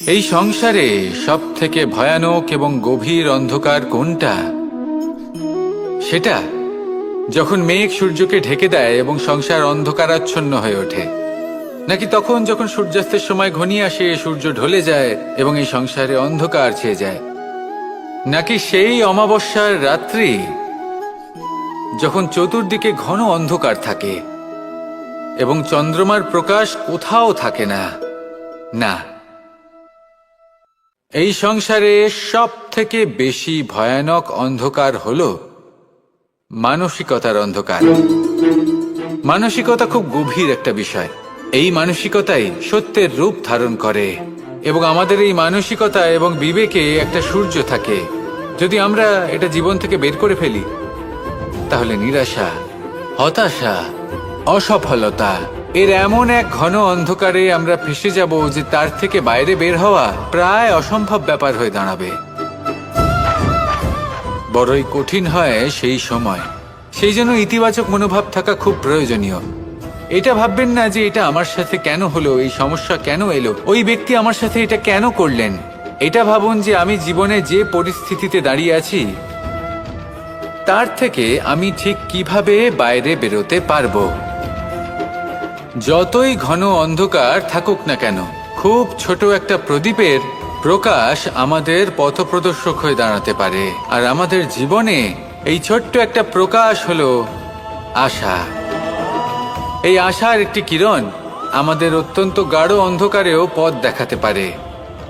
এই সংসারে সব থেকে ভয়ানক এবং গভীর অন্ধকার কোনটা? সেটা যখন মেঘ সূর্যকে ঢেকে দেয় এবং সংসার অন্ধকারাচ্ছন্ন হয়ে ওঠে, নাকি তখন যখন সূর্যাস্তের সময় ঘনিয়ে আসে, সূর্য ঢলে যায় এবং এই সংসারে অন্ধকার ছেয়ে যায়, নাকি সেই অমাবস্যার রাত্রি যখন চতুর্দিকে ঘন অন্ধকার থাকে এবং চন্দ্রমার প্রকাশ কোথাও থাকে না? না, এই সংসারে সব থেকে বেশি ভয়ানক অন্ধকার হলো মানসিকতার অন্ধকার। মানসিকতা খুব গভীর একটা বিষয়। এই মানসিকতাই সত্যের রূপ ধারণ করে এবং আমাদের এই মানসিকতা এবং বিবেকে একটা সূর্য থাকে। যদি আমরা এটা জীবন থেকে বের করে ফেলি, তাহলে নিরাশা, হতাশা, অসফলতা এর এমন এক ঘন অন্ধকারে আমরা ফেসে যাব যে তার থেকে বাইরে বের হওয়া প্রায় অসম্ভব ব্যাপার হয়ে দাঁড়াবে। বড়ই কঠিন হয় সেই সময়। সেই জন্য ইতিবাচক মনোভাব থাকা খুব প্রয়োজনীয়। এটা ভাববেন না যে এটা আমার সাথে কেন হলো, এই সমস্যা কেন এলো, ওই ব্যক্তি আমার সাথে এটা কেন করলেন। এটা ভাবুন যে আমি জীবনে যে পরিস্থিতিতে দাঁড়িয়ে আছি তার থেকে আমি ঠিক কিভাবে বাইরে বেরোতে পারবো। যতই ঘন অন্ধকার থাকুক না কেন, খুব ছোট একটা প্রদীপের প্রকাশ আমাদের পথপ্রদর্শক হয়ে দাঁড়াতে পারে। আর আমাদের জীবনে এই ছোট্ট একটা প্রকাশ হলো আশা। এই আশার একটি কিরণ আমাদের অত্যন্ত গাঢ় অন্ধকারেও পথ দেখাতে পারে।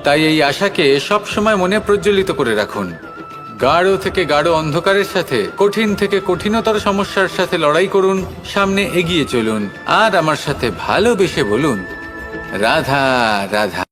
তাই এই আশাকে সবসময় মনে প্রজ্বলিত করে রাখুন। গাঢ় থেকে গাঢ় অন্ধকারের সাথে, কঠিন থেকে কঠিনতর সমস্যার সাথে লড়াই করুন, সামনে এগিয়ে চলুন আর আমার সাথে ভালোবেসে বলুন, রাধা রাধা।